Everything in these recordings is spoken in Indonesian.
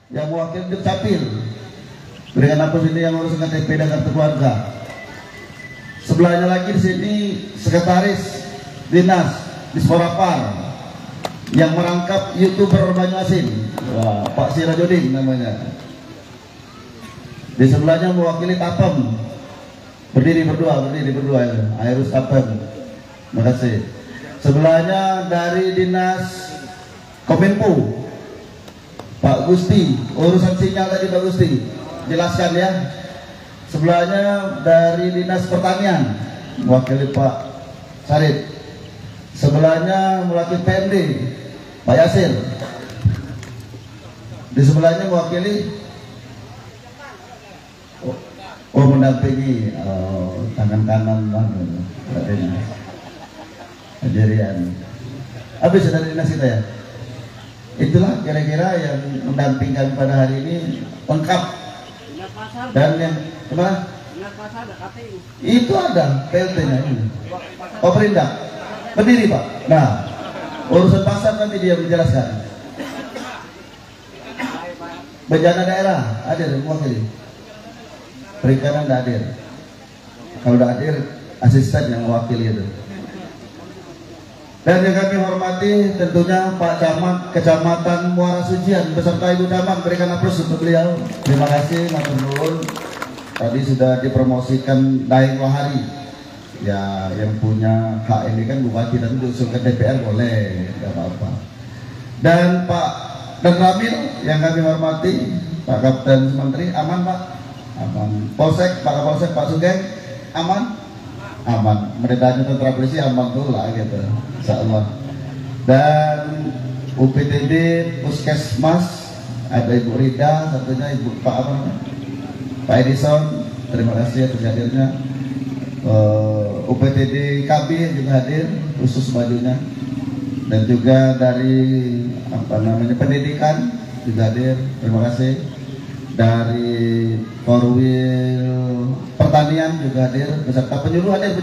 yang mewakili Dukcapil. Berikan Apus ini yang ngurus KTP dan kartu keluarga. Sebelahnya lagi di sini sekretaris dinas Disporapar yang merangkap YouTuber Banyuasin, Pak Sirajudin namanya. Di sebelahnya mewakili Tapem, berdiri berdua ya, Airus Tapem. Terima kasih. Sebelahnya dari dinas Kominfo, Pak Gusti, urusan sinyal tadi Pak Gusti, jelaskan ya. Sebelahnya dari dinas pertanian, mewakili Pak Sarip. Sebelahnya mewakili PMD, Pak Yasir. Di sebelahnya mewakili mendampingi tangan kanan Hajarian. Habis dari dinas kita ya. Itulah kira-kira yang mendampingkan pada hari ini lengkap. Dan yang kemana? Itu ada PLT-nya ini. Oh perindak. Berdiri Pak. Nah, urusan pasar nanti dia menjelaskan. Bencana daerah hadir mewakili. Perikanan tidak hadir. Kalau tidak hadir, asisten yang mewakili itu. Dan yang kami hormati tentunya Pak Camat Kecamatan Muara Sucian beserta Ibu Camat, berikan aplaus untuk beliau. Terima kasih matur nuwun. Tadi sudah dipromosikan Daeng Wahari. Ya yang punya hak ini kan bupati, tapi diusul ke DPR boleh, tidak apa-apa. Dan Pak dan Ramil yang kami hormati, Pak Kapten Menteri, aman Pak? Aman. Polsek, Pak Kapolsek, Pak Sugeng, aman? Aman. Meritanya tentara polisi aman tuh lah gitu, insyaallah. Dan UPTD Puskesmas ada Ibu Rida, satunya Ibu Pak apa namanya? Pak Edison, terima kasih atas hadirnya. UPTD KB juga hadir, khusus bajunya. Dan juga dari apa namanya pendidikan juga hadir, terima kasih. Dari Korwil Pertanian juga hadir, beserta penyuluh hadir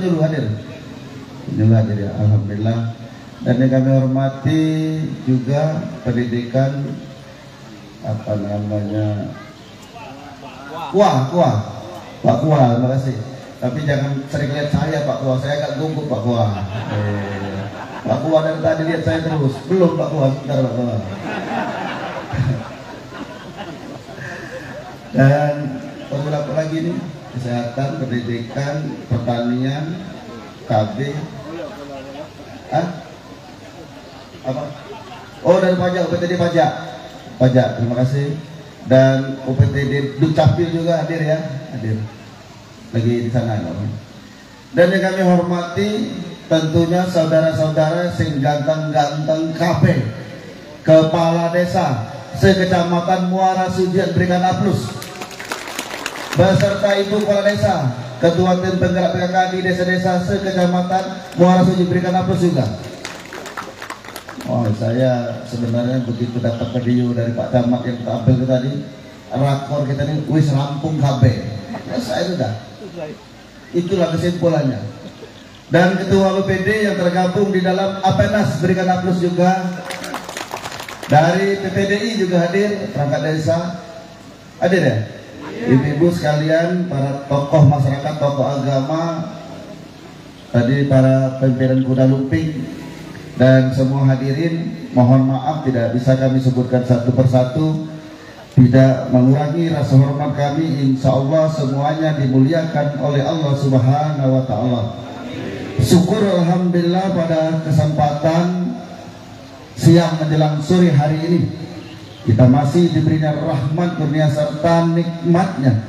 ya, alhamdulillah. Dan yang kami hormati juga pendidikan apa namanya Pak Kuah, terima kasih. Tapi jangan sering lihat saya Pak Kuah, saya agak gugup Pak Kuah. Pak Kuah dari tadi lihat saya terus, belum Pak Kuah, sebentar Pak Kuah. Dan apa lagi nih? Kesehatan, pendidikan, pertanian, KB, apa? Oh dari pajak, UPTD pajak, terima kasih. Dan UPTD Dukcapil juga hadir ya, hadir. Lagi di sana ya. Dan yang kami hormati tentunya saudara-saudara sing ganteng-ganteng KB, kepala desa sekecamatan Muara Sucian, berikan aplaus. Beserta Ibu Kepala Desa, Ketua Tim Penggerak PKK di desa-desa sekecamatan Muara Sucian, berikan aplaus juga. Oh, saya sebenarnya begitu dapat video dari Pak Camat yang tampil tadi, rakor kita ini wis rampung KB. Ya, saya sudah. Itulah kesimpulannya. Dan Ketua BPD yang tergabung di dalam Apenas, berikan aplaus juga. Dari PPDI juga hadir, perangkat desa hadir ya. Ibu-ibu sekalian, para tokoh masyarakat, tokoh agama, tadi para pimpinan kuda lumping dan semua hadirin, mohon maaf tidak bisa kami sebutkan satu persatu, tidak mengurangi rasa hormat kami. Insya Allah semuanya dimuliakan oleh Allah Subhanahu wa Ta'ala. Syukur alhamdulillah pada kesempatan siang menjelang sore hari ini kita masih diberinya rahmat, kurnia serta nikmatnya,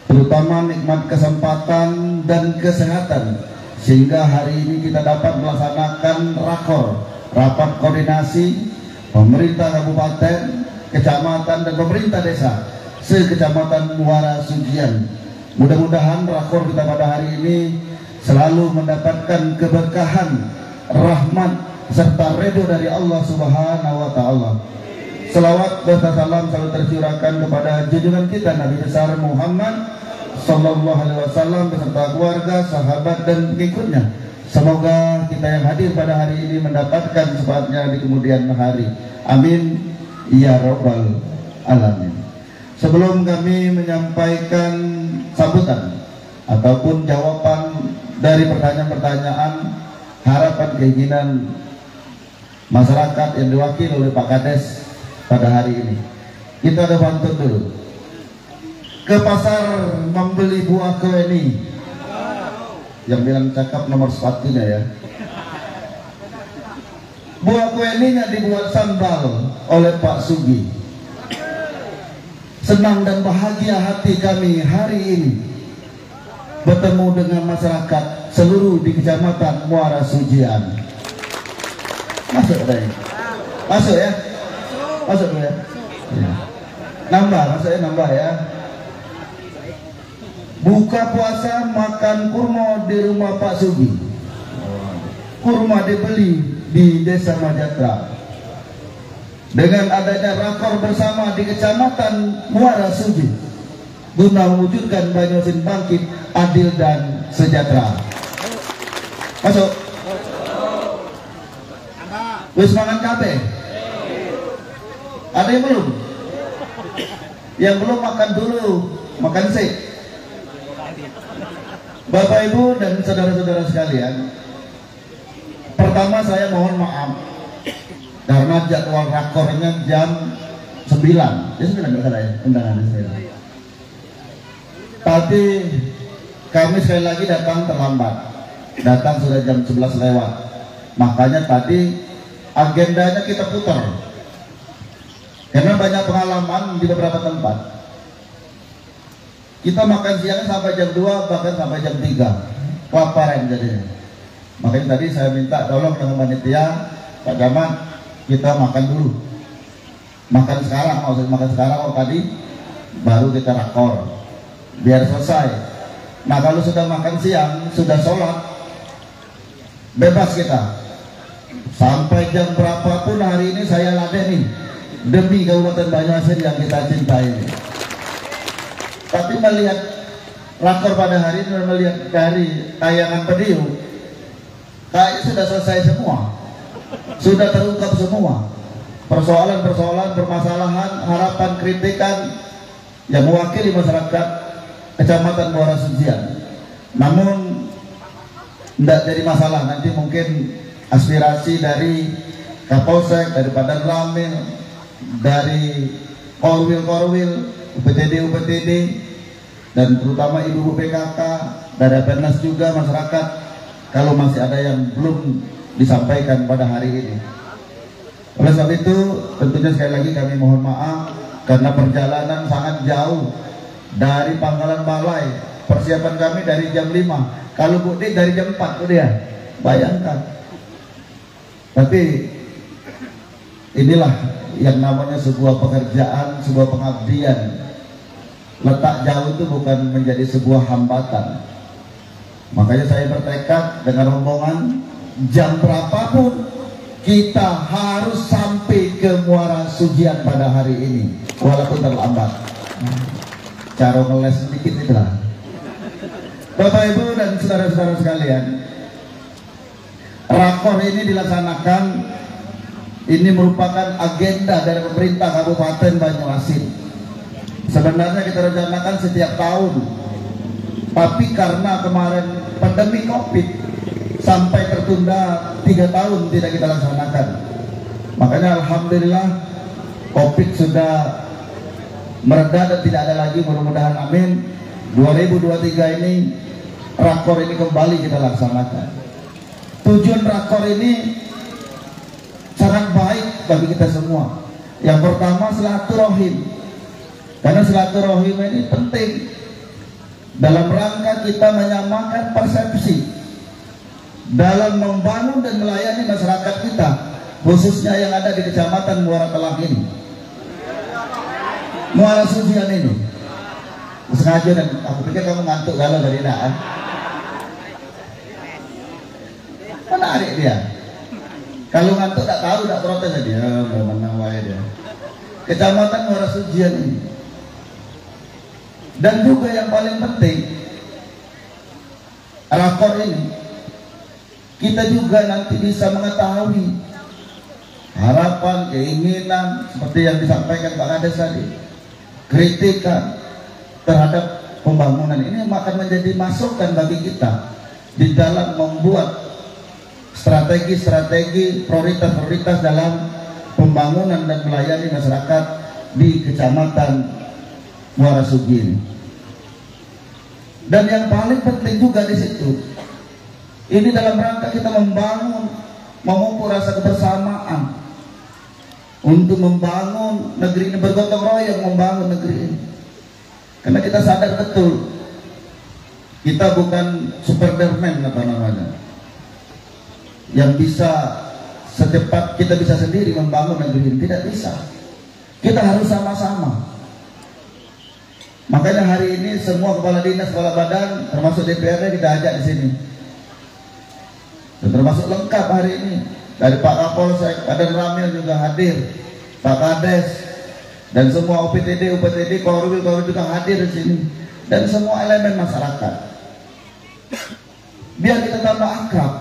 terutama nikmat kesempatan dan kesehatan, sehingga hari ini kita dapat melaksanakan rakor, rapat koordinasi pemerintah kabupaten, kecamatan dan pemerintah desa sekecamatan Muara Sucian. Mudah-mudahan rakor kita pada hari ini selalu mendapatkan keberkahan, rahmat serta ridho dari Allah Subhanahu wa Ta'ala. Selawat dan salam selalu tercurahkan kepada junjungan kita Nabi besar Muhammad Sallallahu Alaihi Wasallam beserta keluarga, sahabat dan pengikutnya. Semoga kita yang hadir pada hari ini mendapatkan syafaatnya di kemudian hari. Amin ya rabbal alamin. Sebelum kami menyampaikan sambutan ataupun jawaban dari pertanyaan-pertanyaan, harapan keinginan masyarakat yang diwakili oleh Pak Kades pada hari ini, kita ada pantun dulu. Ke pasar membeli buah kueni. Yang bilang cakap nomor sepatunya ya. Buah kueninya dibuat sambal oleh Pak Sugi. Senang dan bahagia hati kami hari ini bertemu dengan masyarakat seluruh di Kecamatan Muara Sujian. Masuk deh. Masuk ya. Masuk ya. Ya. Nambah, maksudnya nambah ya. Buka puasa makan kurma di rumah Pak Sugi. Kurma dibeli di Desa Majatra. Dengan adanya rakor bersama di Kecamatan Muara Sugi guna mewujudkan Banyuasin bangkit, adil dan sejahtera. Masuk. Wis mangan kabeh. Ada yang belum? Yang belum makan dulu, makan sih. Bapak Ibu dan saudara-saudara sekalian, pertama saya mohon maaf karena jadwal rakornya jam 9. Ya 9 enggak salah ya, undangannya saya. Tapi kami sekali lagi datang terlambat. Datang sudah jam 11 lewat. Makanya tadi agendanya kita putar. Karena banyak pengalaman di beberapa tempat. Kita makan siang sampai jam 2, bahkan sampai jam 3. Kelaparan jadinya. Makanya tadi saya minta tolong dengan panitia, Pak Jaman, kita makan dulu. Makan sekarang, makan sekarang, tadi baru kita rakor. Biar selesai. Nah kalau sudah makan siang, sudah sholat, bebas kita. Sampai jam berapapun hari ini saya ladeni demi Kabupaten Banyuasin yang kita cintai ini. Tapi melihat rakor pada hari ini, melihat dari tayangan video, kayaknya sudah selesai semua, sudah terungkap semua persoalan-persoalan, permasalahan, harapan, kritikan yang mewakili masyarakat Kecamatan Muara Sujian. Namun tidak jadi masalah, nanti mungkin aspirasi dari Kapolsek, dari Padang Ramil, dari Korwil, UPTD, dan terutama ibu-ibu PKK, dari PNS juga masyarakat, kalau masih ada yang belum disampaikan pada hari ini. Oleh sebab itu, tentunya sekali lagi kami mohon maaf karena perjalanan sangat jauh dari Pangkalan Balai. Persiapan kami dari jam 5. Kalau mudik dari jam 4 udah ya. Bayangkan. Tapi inilah yang namanya sebuah pekerjaan, sebuah pengabdian. Letak jauh itu bukan menjadi sebuah hambatan. Makanya saya bertekad dengan rombongan, jam berapapun kita harus sampai ke Muara Sujian pada hari ini, walaupun terlambat. Cara ngeles sedikit itulah. Bapak Ibu dan saudara-saudara sekalian, rakor ini dilaksanakan, ini merupakan agenda dari pemerintah Kabupaten Banyuasin. Sebenarnya kita rencanakan setiap tahun, tapi karena kemarin pandemi COVID sampai tertunda 3 tahun tidak kita laksanakan. Makanya alhamdulillah COVID sudah mereda dan tidak ada lagi, mudah-mudahan amin. 2023 ini rakor ini kembali kita laksanakan. Tujuan rakor ini sangat baik bagi kita semua. Yang pertama silaturahim. Karena silaturahim ini penting dalam rangka kita menyamakan persepsi dalam membangun dan melayani masyarakat kita, khususnya yang ada di Kecamatan Muara Telang ini, Muara Sujian ini. Sengaja, dan aku pikir kamu ngantuk galau dari dah. Menarik dia. Kalau ngantuk tak tahu, tak protes dia. Menang wae dia. Kecamatan Muara Sujian ini. Dan juga yang paling penting, rakor ini kita juga nanti bisa mengetahui harapan, keinginan seperti yang disampaikan Pak Kades tadi, kritikan terhadap pembangunan ini akan menjadi masukan bagi kita di dalam membuat strategi-strategi prioritas-prioritas dalam pembangunan dan melayani masyarakat di Kecamatan Muara Sugi ini. Dan yang paling penting juga di situ, ini dalam rangka kita memupuk rasa kebersamaan untuk membangun negeri ini, bergotong royong membangun negeri ini. Karena kita sadar betul kita bukan Superman apa namanya, yang bisa secepat kita bisa sendiri membangun negeri ini, tidak bisa. Kita harus sama-sama. Makanya hari ini semua kepala dinas, kepala badan, termasuk DPRD kita ajak di sini. Dan termasuk lengkap hari ini. Dari Pak Kapolsek, Pak Dan Ramil juga hadir, Pak Kades, dan semua UPTD, Korwil juga hadir di sini. Dan semua elemen masyarakat. Biar kita tambah akrab.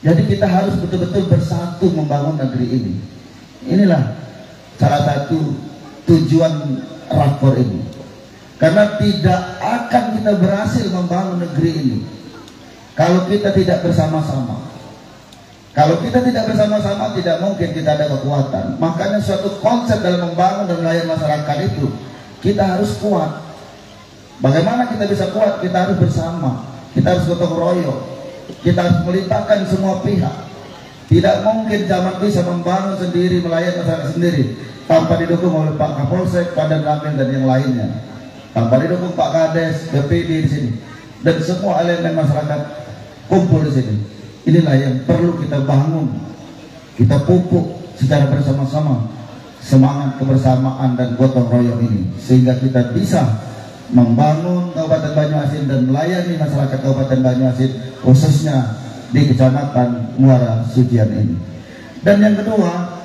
Jadi kita harus betul-betul bersatu membangun negeri ini. Inilah salah satu tujuan rakor ini. Karena tidak akan kita berhasil membangun negeri ini kalau kita tidak bersama-sama. Kalau kita tidak bersama-sama, tidak mungkin kita ada kekuatan. Makanya suatu konsep dalam membangun dan melayani masyarakat itu, kita harus kuat. Bagaimana kita bisa kuat? Kita harus bersama. Kita harus gotong royong. Kita harus melibatkan semua pihak. Tidak mungkin zaman bisa membangun sendiri, melayani masyarakat sendiri tanpa didukung oleh Pak Kapolsek, Pak Dan Ramil dan yang lainnya, tanpa didukung Pak Kades, BPD di sini, dan semua elemen masyarakat kumpul di sini. Inilah yang perlu kita bangun, kita pupuk secara bersama-sama semangat kebersamaan dan gotong royong ini, sehingga kita bisa membangun Kabupaten Banyuasin dan melayani masyarakat Kabupaten Banyuasin, khususnya di Kecamatan Muara Sugian ini. Dan yang kedua,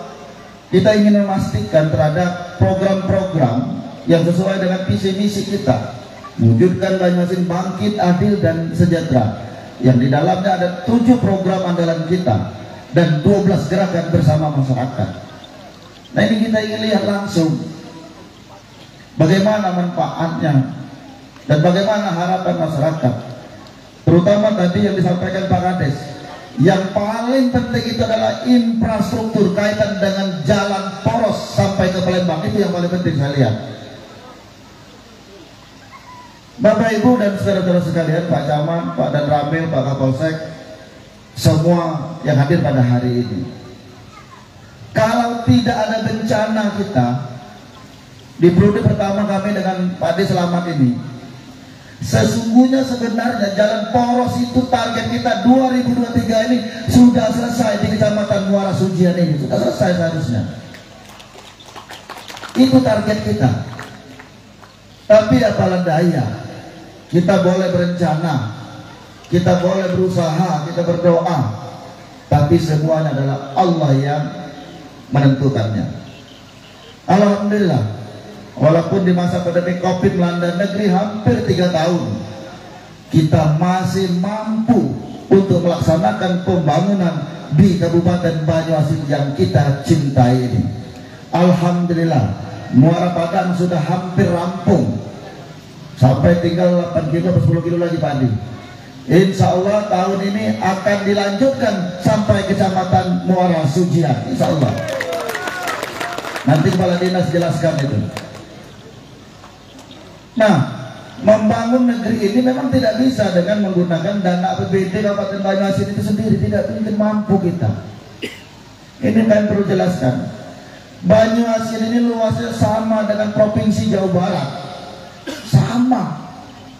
kita ingin memastikan terhadap program-program yang sesuai dengan visi misi kita, mewujudkan Banyuasin bangkit, adil dan sejahtera, yang di dalamnya ada 7 program andalan kita dan 12 gerakan bersama masyarakat. Nah, ini kita ingin lihat langsung bagaimana manfaatnya dan bagaimana harapan masyarakat, terutama tadi yang disampaikan Pak Kades. Yang paling penting itu adalah infrastruktur kaitan dengan jalan poros sampai ke Palembang. Itu yang paling penting saya lihat. Bapak Ibu dan saudara-saudara sekalian, Pak Camat, Pak Dan Ramil, Pak Kapolsek, semua yang hadir pada hari ini, kalau tidak ada bencana kita di periode pertama kami dengan Pak D Selamat ini, sesungguhnya sebenarnya jalan poros itu target kita 2023 ini sudah selesai di Kecamatan Muara Sugian ini, sudah selesai seharusnya. Itu target kita. Tapi apalah daya, kita boleh berencana, kita boleh berusaha, kita berdoa, tapi semuanya adalah Allah yang menentukannya. Alhamdulillah, walaupun di masa pandemi Covid melanda negeri hampir 3 tahun, kita masih mampu untuk melaksanakan pembangunan di Kabupaten Banyuasin yang kita cintai ini. Alhamdulillah, Muara Padang sudah hampir rampung, sampai tinggal 8 kilo atau 10 kilo lagi Pak Andi. Insya Allah tahun ini akan dilanjutkan sampai Kecamatan Muara Sugian, insya Allah. Nanti kepala dinas jelaskan itu. Nah, membangun negeri ini memang tidak bisa dengan menggunakan dana APBD Kabupaten Banyuasin itu sendiri, tidak mungkin mampu kita. Ini kan perlu jelaskan. Banyuasin ini luasnya sama dengan Provinsi Jawa Barat, sama.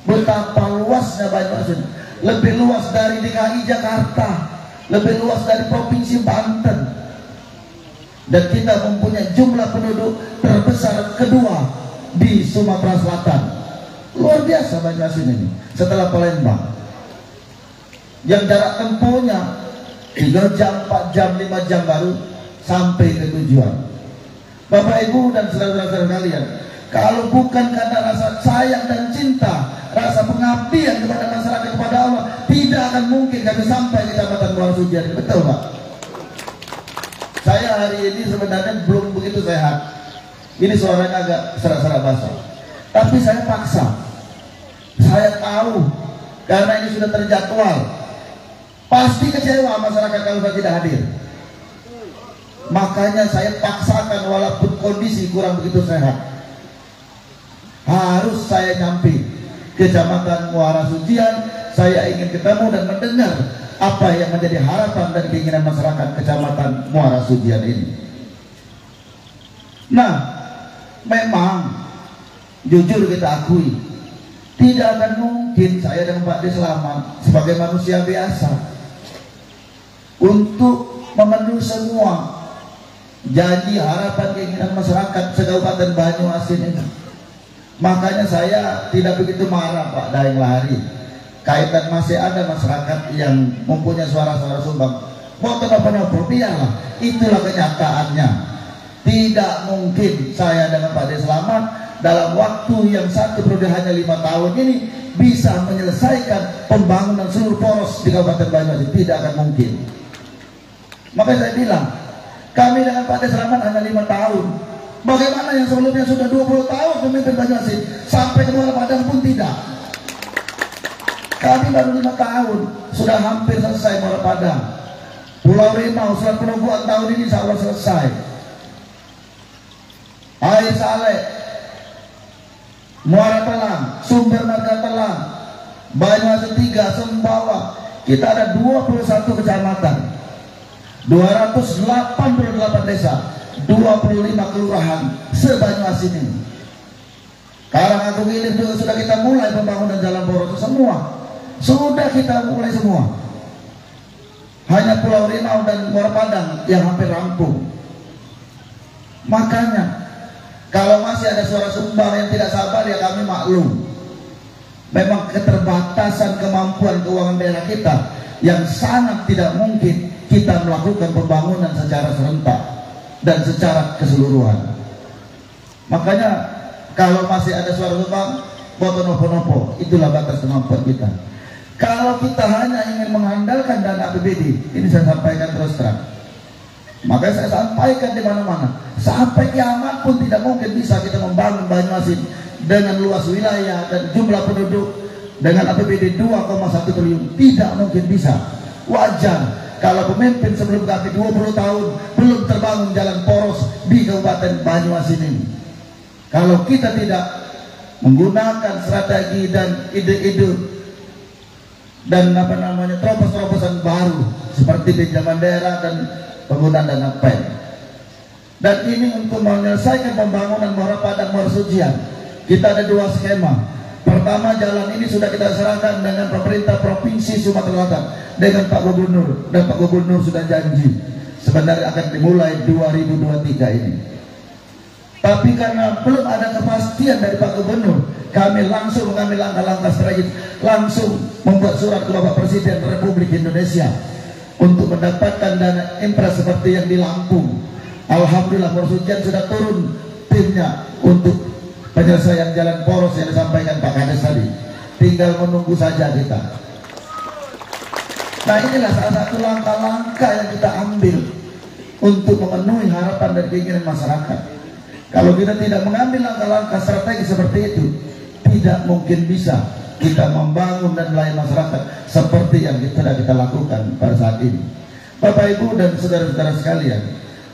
Betapa luasnya Banyuasin, lebih luas dari DKI Jakarta, lebih luas dari Provinsi Banten, dan kita mempunyai jumlah penduduk terbesar kedua di Sumatera Selatan. Luar biasa Banyuasin ini setelah Palembang, yang jarak tempuhnya 3 jam, 4 jam, 5 jam baru sampai ke tujuan. Bapak Ibu dan saudara-saudara sekalian, kalau bukan karena rasa sayang dan cinta, rasa pengabdian kepada masyarakat, kepada Allah, tidak akan mungkin kami sampai ke Kecamatan Muara Sugian. Betul Pak? Saya hari ini sebenarnya belum begitu sehat. Ini suaranya agak serak-serak basah. Tapi saya paksa. Saya tahu karena ini sudah terjadwal. Pasti kecewa masyarakat kalau saya tidak hadir. Makanya saya paksakan walaupun kondisi kurang begitu sehat. Harus saya nyampe Kecamatan Muara Sucian. Saya ingin ketemu dan mendengar apa yang menjadi harapan dan keinginan masyarakat Kecamatan Muara Sucian ini. Nah, memang jujur kita akui, tidak akan mungkin saya dan Pak D Slamet sebagai manusia biasa untuk memenuhi semua janji harapan keinginan masyarakat se-Kabupaten Banyuasin ini. Makanya saya tidak begitu marah Pak Daeng Lahari. Kaitan masih ada masyarakat yang mempunyai suara-suara sumbang. Mau kenapa-napa, biarlah. Itulah kenyataannya. Tidak mungkin saya dengan Pak D Slamet dalam waktu yang satu periode hanya 5 tahun ini bisa menyelesaikan pembangunan seluruh poros di Kabupaten Banyuasin. Tidak akan mungkin. Makanya saya bilang, kami dengan Pak D Slamet hanya 5 tahun. Bagaimana yang sebelumnya sudah 20 tahun memimpin Banyuasin, sampai ke Muara Padang pun tidak. Kami baru 5 tahun sudah hampir selesai Muara Padang. Pulau Rimau, Selat Penungguan tahun ini insya Allah selesai. Air Saleh, Muara Telang, Sumber Marga Telang, Banyuasin 3, Sembawa. Kita ada 21 kecamatan, 288 desa, 25 kelurahan se-Banyuasin ini. Karanganyar Ilir juga sudah kita mulai pembangunan jalan poros semua. Sudah kita mulai semua. Hanya Pulau Rimau dan Muara Padang yang hampir rampung. Makanya kalau masih ada suara sumbang yang tidak sabar, ya kami maklum. Memang keterbatasan kemampuan keuangan daerah kita yang sangat tidak mungkin kita melakukan pembangunan secara serentak dan secara keseluruhan. Makanya kalau masih ada suara sumbang, boto nopo-nopo, itulah batas kemampuan kita. Kalau kita hanya ingin mengandalkan dana APBD, ini saya sampaikan terus terang. Makanya saya sampaikan di mana-mana, sampai kiamat pun tidak mungkin bisa kita membangun Banyuasin dengan luas wilayah dan jumlah penduduk dengan APBD 2,1 triliun. Tidak mungkin bisa. Wajar kalau pemimpin sebelum kami 20 tahun belum terbangun jalan poros di Kabupaten Banyuasin ini. Kalau kita tidak menggunakan strategi dan ide-ide dan terobosan-terobosan baru seperti pinjaman daerah dan penggunaan dana PEN. Dan ini untuk menyelesaikan pembangunan Muara Padang Muara Sucian, kita ada 2 skema. Pertama, jalan ini sudah kita serahkan dengan pemerintah Provinsi Sumatera Selatan dengan Pak Gubernur, dan Pak Gubernur sudah janji sebenarnya akan dimulai 2023 ini. Tapi karena belum ada kepastian dari Pak Gubernur, kami langsung mengambil langkah-langkah strategis, langsung membuat surat ke Bapak Presiden Republik Indonesia untuk mendapatkan dana infra seperti yang di Lampung. Alhamdulillah Muara Sucian sudah turun timnya untuk penyelesaian jalan poros yang disampaikan Pak Kades tadi. Tinggal menunggu saja kita. Nah, inilah salah satu langkah-langkah yang kita ambil untuk memenuhi harapan dan keinginan masyarakat. Kalau kita tidak mengambil langkah-langkah strategi seperti itu, tidak mungkin bisa kita membangun dan melayani masyarakat seperti yang sudah kita lakukan pada saat ini. Bapak Ibu dan saudara-saudara sekalian,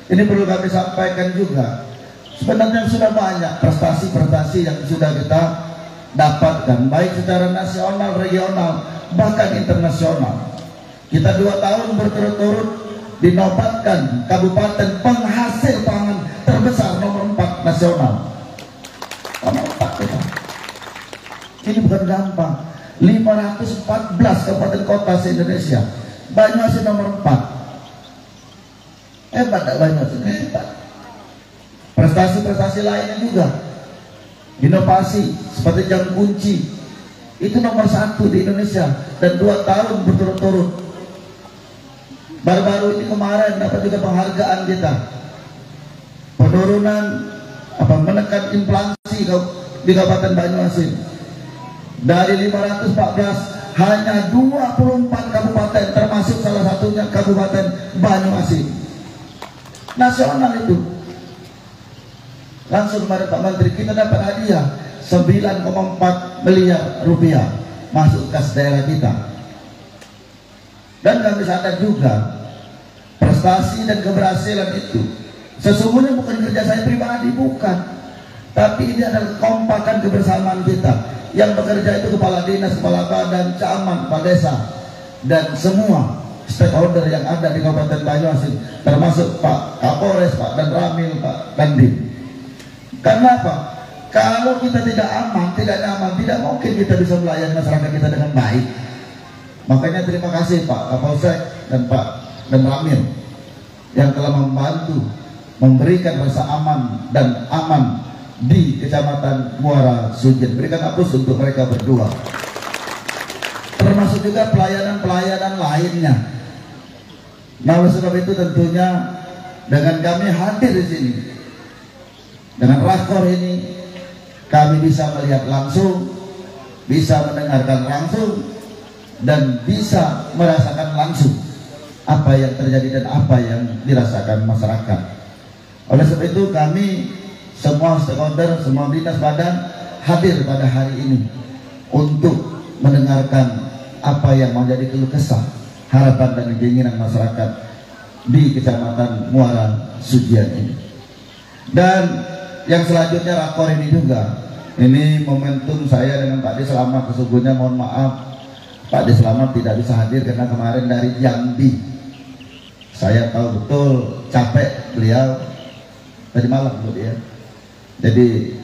ini perlu kami sampaikan juga. Sebenarnya sudah banyak prestasi-prestasi yang sudah kita dapatkan, baik secara nasional, regional, bahkan internasional. Kita 2 tahun berturut-turut dinobatkan kabupaten penghasil pangan terbesar nomor 4 nasional. Nomor 4 kita. Ini bukan gampang. 514 kabupaten kota se-Indonesia, Banyuasin nomor 4. Hebat tak Banyuasin? Hebat. Prestasi-prestasi lainnya juga, inovasi seperti jam kunci itu nomor 1 di Indonesia dan 2 tahun berturut-turut. Baru-baru ini kemarin dapat juga penghargaan kita, penurunan menekan inflasi di Kabupaten Banyuasin dari 514 hanya 24 kabupaten termasuk salah satunya Kabupaten Banyuasin. nasional itu. Langsung kepada Pak Menteri, kita dapat hadiah 9,4 miliar rupiah masuk kas daerah kita. Dan kami sadar juga prestasi dan keberhasilan itu sesungguhnya bukan kerja saya pribadi, bukan, tapi ini adalah kompakan kebersamaan kita yang bekerja itu kepala dinas, kepala badan, camat, kepala desa, dan semua stakeholder yang ada di Kabupaten Banyuasin, termasuk Pak Kapolres, Pak Dan Ramil, Pak Dandim. Karena apa? Kalau kita tidak aman, tidak nyaman, tidak mungkin kita bisa melayani masyarakat kita dengan baik. Makanya terima kasih Pak Kapolsek dan Pak Dan Ramil yang telah membantu memberikan rasa aman dan aman di Kecamatan Muara Sujian. Berikan aplaus untuk mereka berdua. Termasuk juga pelayanan-pelayanan lainnya. Nah, oleh sebab itu tentunya dengan kami hadir di sini, dengan rakor ini, kami bisa melihat langsung, bisa mendengarkan langsung, dan bisa merasakan langsung apa yang terjadi dan apa yang dirasakan masyarakat. Oleh sebab itu kami semua stakeholder, semua dinas badan hadir pada hari ini untuk mendengarkan apa yang menjadi keluh kesah, harapan dan keinginan masyarakat di Kecamatan Muara Sujian ini. Dan yang selanjutnya rakor ini juga, ini momentum saya dengan Pak D Selamat. Sesungguhnya mohon maaf Pak D Selamat tidak bisa hadir karena kemarin dari Jambi. Saya tahu betul capek beliau tadi malam ya. Jadi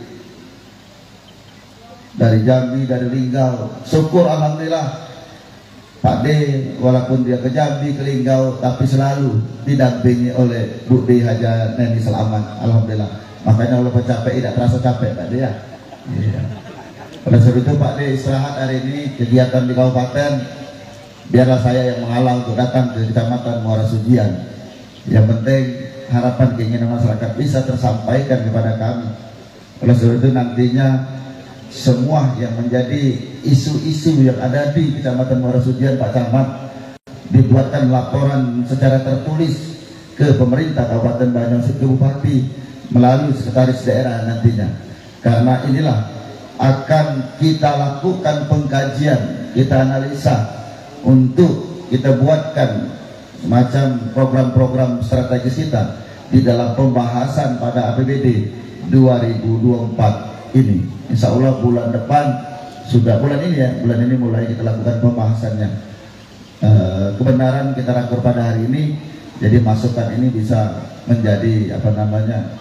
dari Jambi, dari Linggau, syukur alhamdulillah Pak D walaupun dia ke Jambi, ke Linggau, tapi selalu didampingi oleh Bu D Haja Neni Selamat, alhamdulillah. Makanya walaupun capek tidak terasa capek Pak D ya. Iya. Oleh sebab itu Pak D istirahat hari ini, kegiatan di kabupaten biarlah saya yang menghalang untuk datang ke Kecamatan Muara Sujian. Yang penting harapan keinginan masyarakat bisa tersampaikan kepada kami. Oleh sebab itu nantinya semua yang menjadi isu-isu yang ada di Kecamatan Muara Sujian, Pak Camat, dibuatkan laporan secara tertulis ke pemerintah Kabupaten Banyuasin, ke Bupati melalui sekretaris daerah nantinya. Karena inilah akan kita lakukan pengkajian, kita analisa untuk kita buatkan semacam program-program strategis kita di dalam pembahasan pada APBD 2024 ini. Insya Allah bulan depan, sudah bulan ini ya, bulan ini mulai kita lakukan pembahasannya. Kebenaran kita rakor pada hari ini, jadi masukan ini bisa menjadi apa namanya,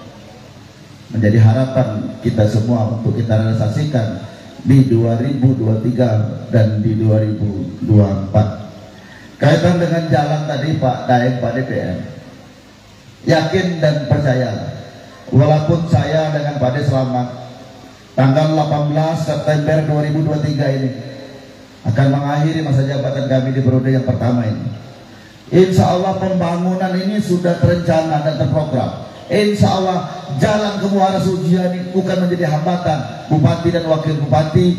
menjadi harapan kita semua untuk kita realisasikan di 2023 dan di 2024. Kaitan dengan jalan tadi Pak Daeng, Pak DPR, yakin dan percaya, walaupun saya dengan Pak D Selamat tanggal 18 September 2023 ini akan mengakhiri masa jabatan kami di periode yang pertama ini, insya Allah pembangunan ini sudah terencana dan terprogram. Insya Allah jalan ke Muara Sujian ini bukan menjadi hambatan. Bupati dan wakil bupati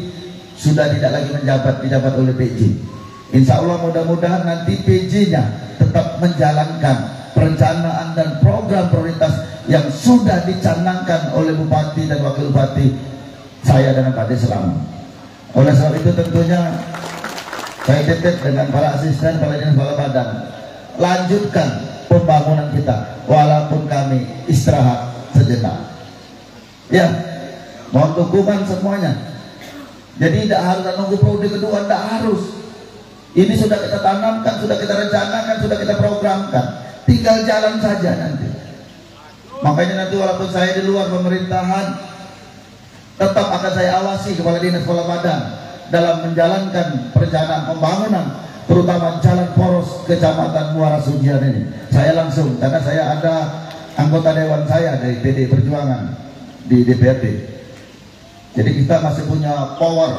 sudah tidak lagi dijabat oleh PJ. Insya Allah mudah-mudahan nanti PJ-nya tetap menjalankan perencanaan dan program prioritas yang sudah dicanangkan oleh bupati dan wakil bupati saya dengan Pak D Selamat. Oleh sebab itu tentunya saya titip dengan para asisten, para dinas, kepala badan, lanjutkan pembangunan kita walaupun kami istirahat sejenak. Ya, mohon dukungan semuanya. Jadi tidak harus menunggu periode kedua, tidak harus. Ini sudah kita tanamkan, sudah kita rencanakan, sudah kita programkan. Tinggal jalan saja nanti. Makanya nanti walaupun saya di luar pemerintahan, tetap akan saya awasi kepala dinas, kepala badan dalam menjalankan perencanaan pembangunan, terutama jalan poros Kecamatan Muara Sujian ini. Saya langsung, karena saya ada anggota dewan saya dari PD Perjuangan di DPRD. Jadi kita masih punya power.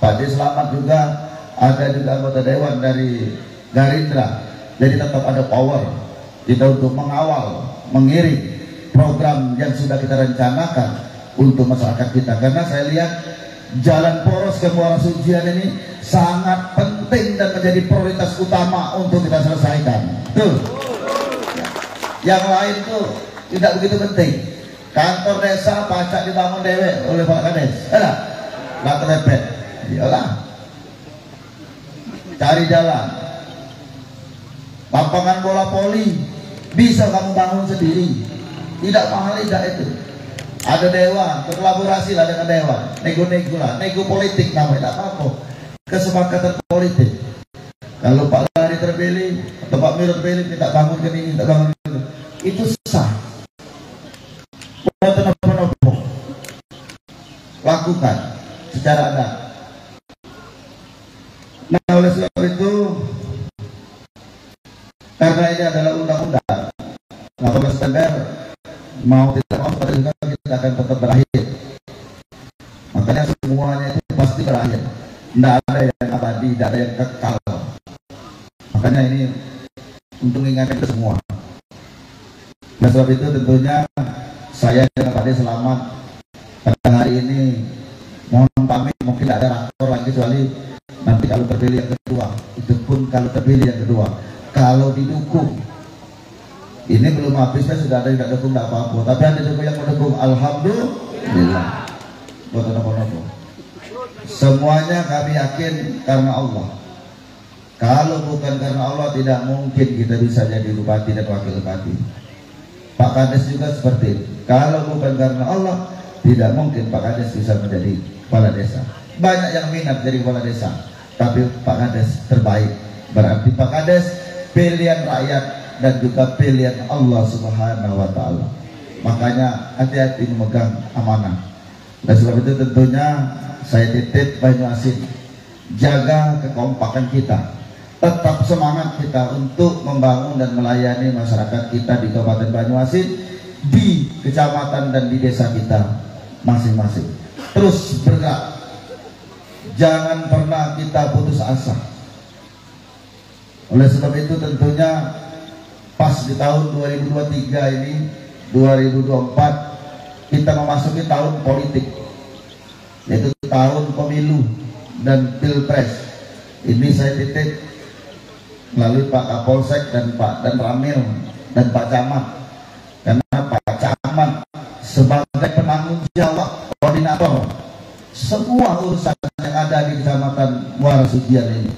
Pak D Selamat juga ada juga anggota dewan dari Gerindra. Jadi tetap ada power kita untuk mengawal, mengiring program yang sudah kita rencanakan untuk masyarakat kita. Karena saya lihat jalan poros ke Muara Sujian ini sangat penting dan menjadi prioritas utama untuk kita selesaikan. Tuh. Yang lain tuh tidak begitu penting. Kantor desa pacak dibangun dewek oleh Pak Kades, ada? Lah terlepet, iyalah. Cari jalan. Lapangan bola voli bisa kamu bangun sendiri, tidak mahal, tidak itu. Ada dewan, berkolaborasi lah dengan dewan, nego-nego lah, nego politik namanya, tidak apa-apa. Kesepakatan politik. Kalau Pak Lari terpilih atau Pak Miro terpilih, tidak bangun ke ini, tidak bangun ke ini, itu sah. Bukan apa-apa, lakukan secara adat. Nah, oleh sebab itu, karena ini adalah undang-undang, 18 September mau tidak mau pada juga kita akan tetap berakhir. Makanya semuanya itu pasti berakhir. Tidak ada yang abadi, tidak ada yang kekal. Makanya ini untuk mengingatkan kita semua. Nah, sebab itu tentunya saya dengan Pak Ade selamat pada hari ini. Mohon pamit, mungkin tidak ada rakor lagi kecuali nanti kalau terpilih yang kedua. Itu pun kalau terpilih yang kedua. Kalau didukung, ini belum habis, saya sudah ada yang tidak dukung, tidak apa-apa. Tapi ada juga yang mendukung, alhamdulillah. Bukan apa-apa. Semuanya kami yakin karena Allah. Kalau bukan karena Allah, tidak mungkin kita bisa jadi bupati dan wakil bupati. Pak Kades juga seperti itu. Kalau bukan karena Allah, tidak mungkin Pak Kades bisa menjadi kepala desa. Banyak yang minat jadi kepala desa, tapi Pak Kades terbaik. Berarti Pak Kades pilihan rakyat dan juga pilihan Allah Subhanahu wa Ta'ala. Makanya hati-hati memegang amanah. Dan sebab itu tentunya saya titip Banyuasin, jaga kekompakan kita, tetap semangat kita untuk membangun dan melayani masyarakat kita di Kabupaten Banyuasin, di kecamatan dan di desa kita masing-masing. Terus bergerak, jangan pernah kita putus asa. Oleh sebab itu tentunya pas di tahun 2023 ini, 2024 kita memasuki tahun politik, yaitu tahun pemilu dan pilpres. Ini saya titip melalui Pak Kapolsek dan Pak dan Ramil dan Pak Camat, karena Pak Camat sebagai penanggung jawab koordinator semua urusan yang ada di Kecamatan Muara Sugian ini.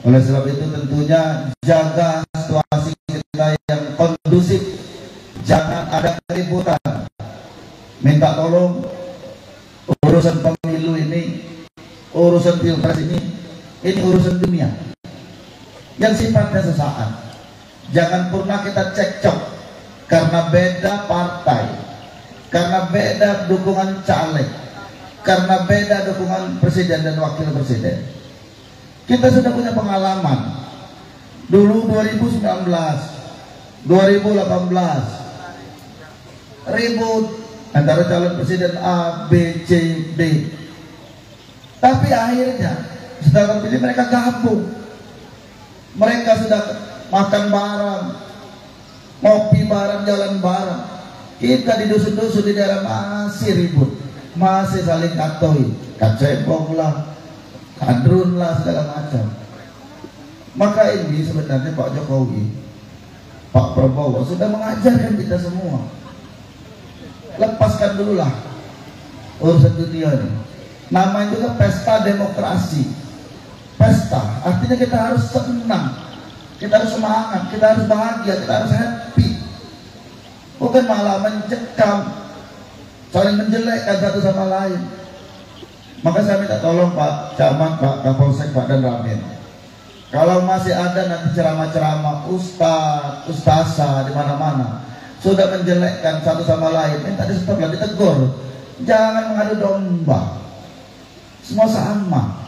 Oleh sebab itu tentunya jaga situasi kita yang kondusif, jangan ada keributan. Minta tolong urusan pemilu ini, urusan pilpres ini urusan dunia yang sifatnya sesaat. Jangan pernah kita cekcok karena beda partai, karena beda dukungan caleg, karena beda dukungan presiden dan wakil presiden. Kita sudah punya pengalaman dulu 2019, 2018 ribut antara calon presiden A, B, C, D. Tapi akhirnya setelah terpilih mereka gabung. Mereka sudah makan bareng, ngopi bareng, jalan bareng. Kita di dusun-dusun di daerah masih ribut, masih saling katoi, kacebong lah, kadrun lah, segala macam. Maka ini sebenarnya Pak Jokowi, Pak Prabowo sudah mengajarkan kita semua, lepaskan dululah urusan dunia ini. Namanya juga pesta demokrasi. Pesta artinya kita harus senang, kita harus semangat, kita harus bahagia, kita harus happy. Bukan malah mencekam, saling menjelekkan satu sama lain. Maka saya minta tolong Pak Camat, Pak Kapolsek, Pak dan Ramin, kalau masih ada nanti ceramah-ceramah ustazah di mana-mana sudah menjelekkan satu sama lain, minta di stop lah, ditegur. Jangan mengadu domba. Semua sama.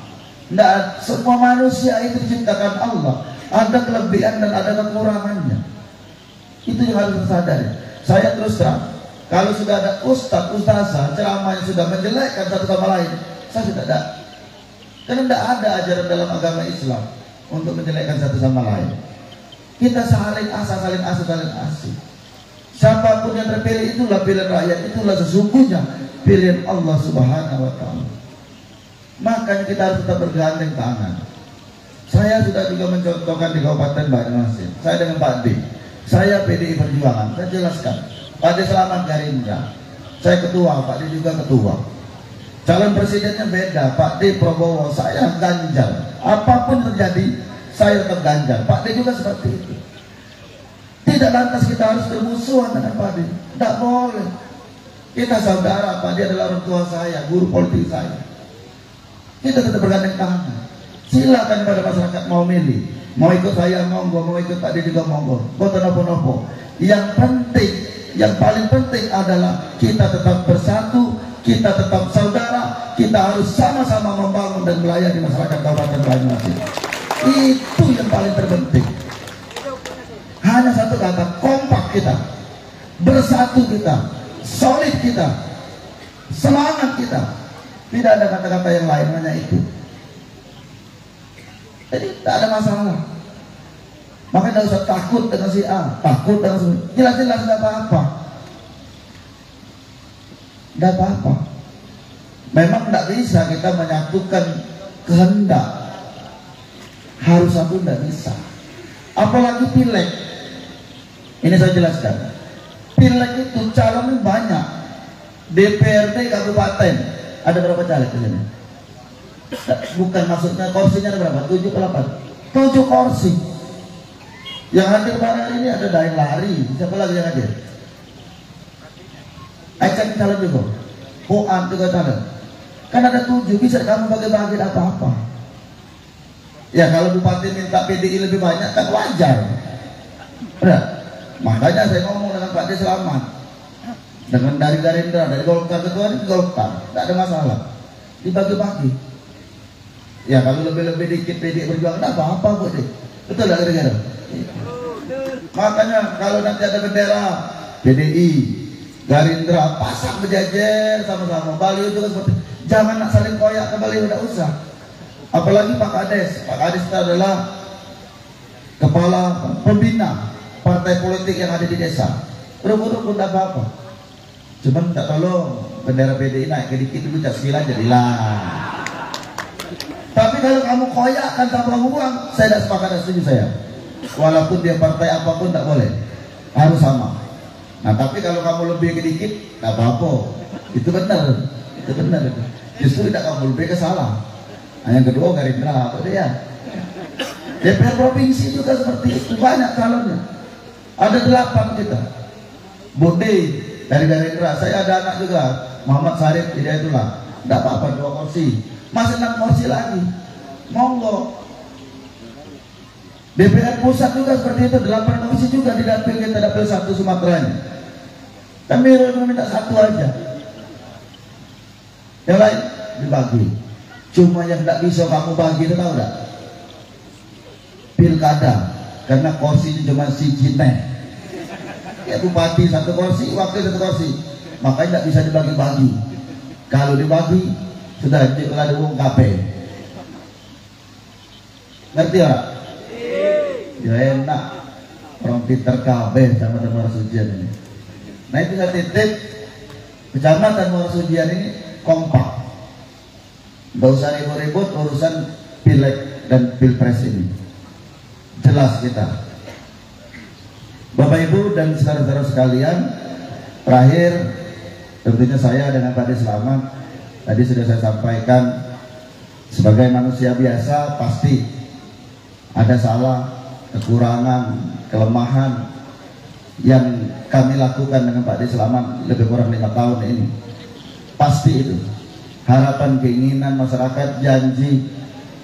Nggak, semua manusia itu diciptakan Allah, ada kelebihan dan ada kekurangannya. Itu yang harus disadari. Saya terus terang, kalau sudah ada ustazah ceramah yang sudah menjelekkan satu sama lain, saya sudah ada. Karena tidak ada ajaran dalam agama Islam untuk menjelekkan satu sama lain. Kita saling asih. Siapapun yang terpilih itulah pilihan rakyat, itulah sesungguhnya pilihan Allah Subhanahu wa Ta'ala. Makanya kita harus tetap bergandeng tangan. Saya sudah juga mencontohkan di Kabupaten Banyuasin. Saya dengan Pak D Saya PDI Perjuangan, saya jelaskan. Pak D Selamat Gerindra, saya ketua, Pak D juga ketua. Calon presidennya beda, Pak D Prabowo, saya Ganjar. Apapun terjadi, saya tetap Ganjar. Pak D juga seperti itu. Tidak lantas kita harus bermusuhan dengan Pak D. Tidak boleh. Kita saudara, Pak D adalah orang tua saya, guru politik saya. Kita tetap bergandeng tangan. Silakan pada masyarakat mau milih, mau ikut saya monggo, mau ikut Pak D juga monggo. Boten nopo-nopo. Yang penting, yang paling penting adalah kita tetap bersatu, kita tetap saudara, kita harus sama-sama membangun dan melayani masyarakat Kabupaten Banyuasin. Itu yang paling terpenting. Hanya satu kata, kompak kita, bersatu kita, solid kita, semangat kita. Tidak ada kata-kata yang lain, hanya itu. Jadi tidak ada masalah. Makanya tidak usah takut dengan si A, takut dengan si B. Jelas-jelas tidak apa-apa. Tidak apa-apa. Memang tidak bisa kita menyatukan kehendak. Harus satu tidak bisa. Apalagi pileg. Ini saya jelaskan. Pileg itu calonnya banyak. DPRD kabupaten ada berapa caleg di sini? Bukan, maksudnya kursinya ada berapa? 7 ke 8? 7 kursi. Yang hadir pada hari ini ada Daeng Lari. Siapa lagi yang hadir? Aican calon juga. Puan juga calon. Kan ada 7, bisa kamu bagi-bagi apa-apa. Ya kalau bupati minta PDI lebih banyak kan wajar. Benar? Makanya saya ngomong dengan Pak D Selamat, dengan dari Gerindra, dari Golkar, ketua ini Golkar, tidak ada masalah, dibagi-bagi. Ya kalau lebih-lebih dikit PDI Perjuangan, tidak apa-apa Bu D. Betul tidak kira-kira? Makanya kalau nanti ada bendera PDI, Gerindra, pasang berjajar sama-sama. Baliho juga seperti, jangan nak saling koyak ke baliho, tidak usah. Apalagi Pak Kades. Pak Kades itu adalah kepala pembina partai politik yang ada di desa. Rumput-rumput tidak apa-apa. Cuma minta tolong bendera PDI naik ke dikit dulu, cak 9 jadilah. Tapi kalau kamu koyakkan tanpa uang, saya tidak sepakat, dan setuju saya. Walaupun dia partai apapun tidak boleh, harus sama. Nah tapi kalau kamu lebih sedikit, tidak apa-apa. Itu benar, itu benar. Justru tidak kamu lebih ke salah. Nah, yang kedua Gerindra, apa dia? DPR provinsi juga seperti itu, banyak calonnya. Ada 8 kita. Budi dari Gerindra, saya ada anak juga, Muhammad Sarif, tidak itulah. Tidak apa-apa, 2 kursi. Masih 6 kursi lagi. Monggo. DPR pusat juga seperti itu, 8 kursi juga di dapil kita, dapil 1 Sumateranya. Kami minta 1 aja. Yang lain dibagi. Cuma yang tidak bisa kamu bagi itu tahu tidak? Pilkada, karena kursinya cuma si Jineh. Ya bupati 1 kursi, wakil 1 kursi. Makanya tidak bisa dibagi-bagi. Kalau dibagi sudah ada uang KP. Ngerti orang? Ya enak. Orang pinter KB sama Muara Sujian ini. Nah itu saya titip kecamatan Muara Sujian ini kompak. Tidak usah ribut-ribut urusan pileg dan pilpres ini. Jelas kita. Bapak Ibu dan saudara-saudara sekalian, terakhir tentunya saya dengan Pak D Selamat tadi sudah saya sampaikan, sebagai manusia biasa pasti ada salah, kekurangan, kelemahan yang kami lakukan dengan Pak D Selamat lebih kurang 5 tahun ini. Pasti itu. Harapan, keinginan masyarakat, janji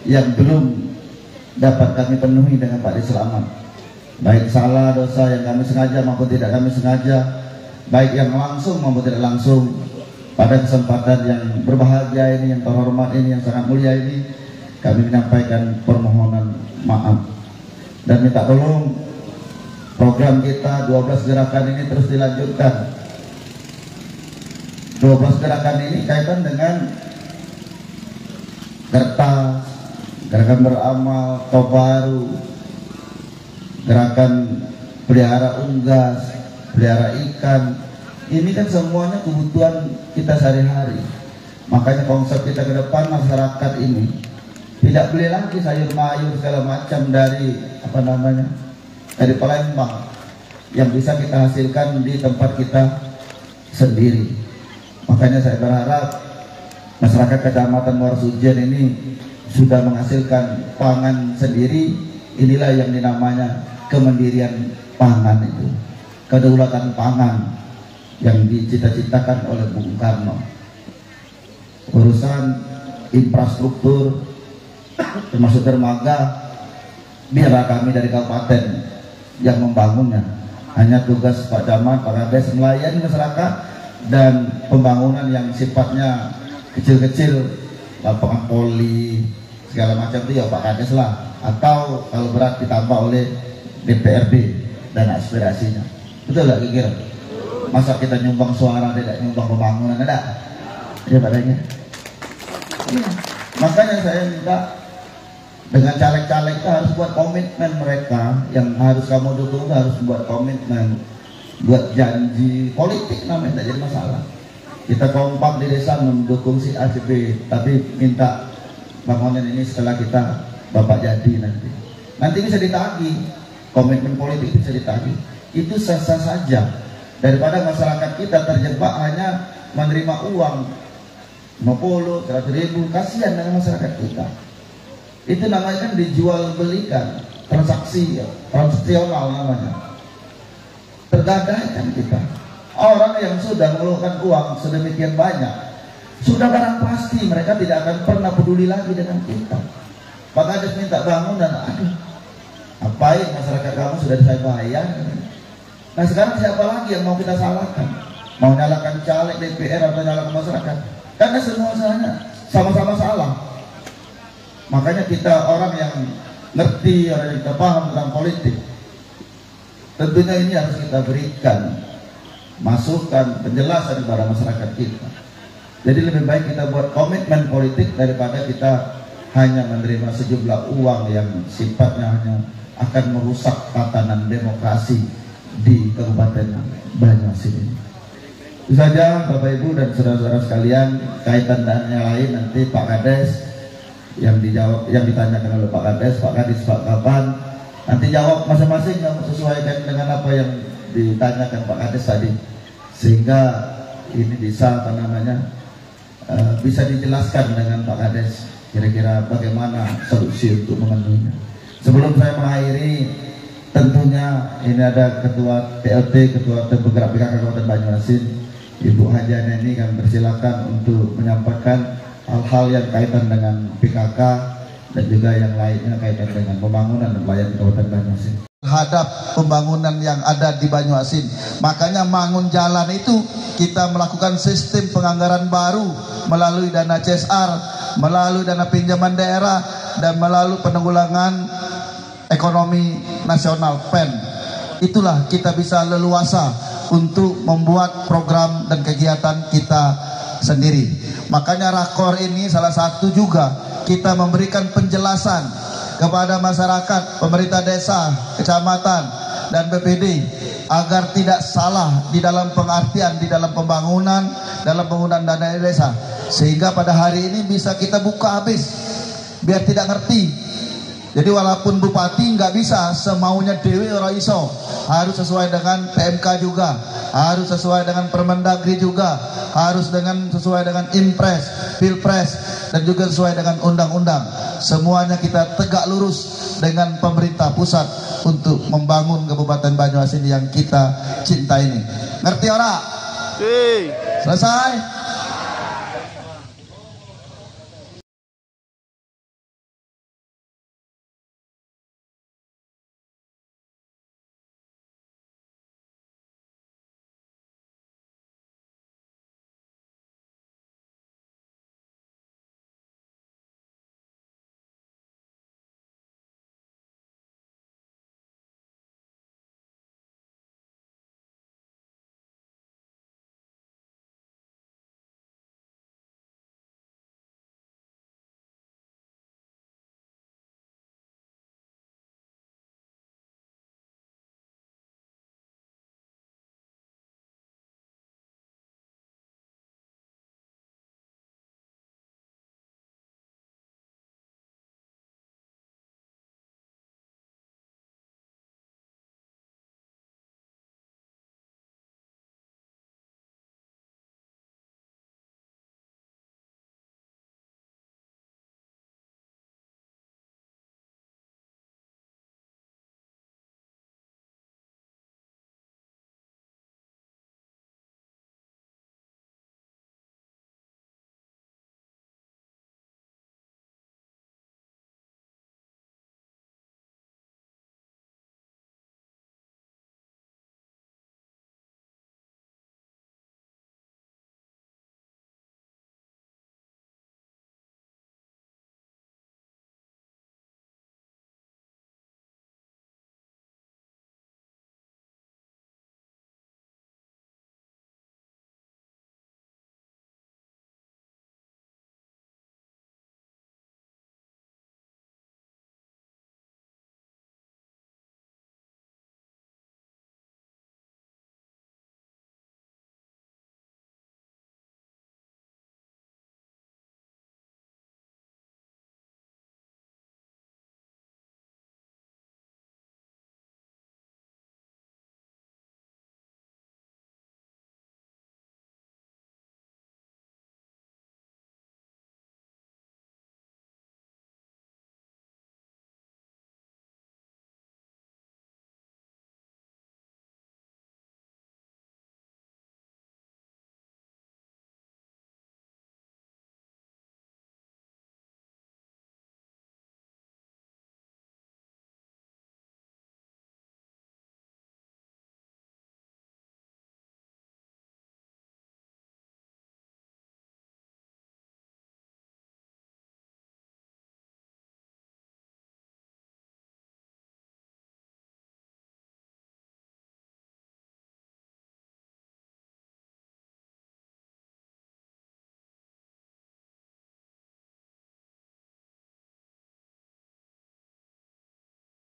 yang belum dapat kami penuhi dengan Pak D Selamat. Baik salah, dosa yang kami sengaja maupun tidak kami sengaja, baik yang langsung maupun tidak langsung. Pada kesempatan yang berbahagia ini, yang terhormat ini, yang sangat mulia ini, kami menyampaikan permohonan maaf dan minta tolong program kita 12 gerakan ini terus dilanjutkan. 12 gerakan ini kaitan dengan kertas, gerakan beramal, Tobaru, gerakan pelihara unggas, pelihara ikan. Ini kan semuanya kebutuhan kita sehari-hari. Makanya konsep kita ke depan, masyarakat ini tidak beli lagi sayur mayur segala macam dari dari Palembang. yang bisa kita hasilkan di tempat kita sendiri. Makanya saya berharap masyarakat Kecamatan Muara Sujian ini sudah menghasilkan pangan sendiri. Inilah yang dinamanya kemandirian pangan itu, kedaulatan pangan yang dicita-citakan oleh Bung Karno. Urusan infrastruktur termasuk dermaga, biarlah kami dari kabupaten yang membangunnya. Hanya tugas Pak Camat, Pak Kades melayani masyarakat, dan pembangunan yang sifatnya kecil-kecil, lapangan poli segala macam itu ya Pak Kades lah, atau kalau berat ditambah oleh DPRD dan aspirasinya. Betul gak kira? Masa kita nyumbang suara tidak nyumbang pembangunan, ada? Ya padanya. Ya. Makanya saya minta dengan caleg-caleg kita harus buat komitmen, mereka yang harus kamu dukung harus buat komitmen, buat janji politik, namanya tidak jadi masalah. Kita kompak di desa mendukung si A, si B, tapi minta bangunan ini setelah kita Bapak jadi nanti bisa ditagih, komitmen politik bisa ditagih. Itu sah-sah saja, daripada masyarakat kita terjebak hanya menerima uang 50, 100 ribu. Kasihan dengan masyarakat kita. Itu namanya kan dijual belikan, transaksional namanya. Tergadaikan kita. Orang yang sudah mengeluarkan uang sedemikian banyak, sudah barang pasti mereka tidak akan pernah peduli lagi dengan kita. Pak Kades minta bangunan, aduh, apain masyarakat kamu sudah saya bayar. Nah sekarang siapa lagi yang mau kita salahkan? Mau nyalakan caleg DPR atau nyalakan masyarakat? Karena semua sama-sama salah. Makanya kita orang yang ngerti, orang yang kita paham tentang politik, tentunya ini harus kita berikan masukan, penjelasan kepada masyarakat kita. Jadi lebih baik kita buat komitmen politik daripada kita hanya menerima sejumlah uang yang sifatnya hanya akan merusak tatanan demokrasi di Kabupaten Banyuasin ini. Itu saja Bapak Ibu dan saudara-saudara sekalian. Kaitan dan yang lain nanti Pak Kades yang dijawab, yang ditanyakan oleh Pak Kades, Pak Kadis, Pak Kapan, nanti jawab masing-masing yang sesuaikan dengan apa yang ditanyakan Pak Kades tadi, sehingga ini bisa bisa dijelaskan dengan Pak Kades kira-kira bagaimana solusi untuk memenuhinya. Sebelum saya mengakhiri, tentunya ini ada Ketua TLT, Ketua Penggerak PKK Kabupaten Banyuasin, Ibu Haja Neni, kami persilakan untuk menyampaikan hal-hal yang kaitan dengan PKK dan juga yang lainnya kaitan dengan pembangunan dan pelayanan Kabupaten Banyuasin. Terhadap pembangunan yang ada di Banyuasin, makanya bangun jalan itu kita melakukan sistem penganggaran baru melalui dana CSR, melalui dana pinjaman daerah, dan melalui penanggulangan ekonomi nasional PEN. Itulah kita bisa leluasa untuk membuat program dan kegiatan kita sendiri. Makanya Rakor ini salah satu juga kita memberikan penjelasan kepada masyarakat, pemerintah desa, kecamatan, dan BPD agar tidak salah di dalam pengertian, di dalam pembangunan, dalam penggunaan dana desa, sehingga pada hari ini bisa kita buka habis biar tidak ngerti. Jadi walaupun bupati nggak bisa semaunya dewi ora iso, harus sesuai dengan PMK juga, harus sesuai dengan Permendagri juga, harus sesuai dengan Impres, Pilpres, dan juga sesuai dengan undang-undang. Semuanya kita tegak lurus dengan pemerintah pusat untuk membangun Kabupaten Banyuasin yang kita cinta ini. Ngerti ora? Selesai?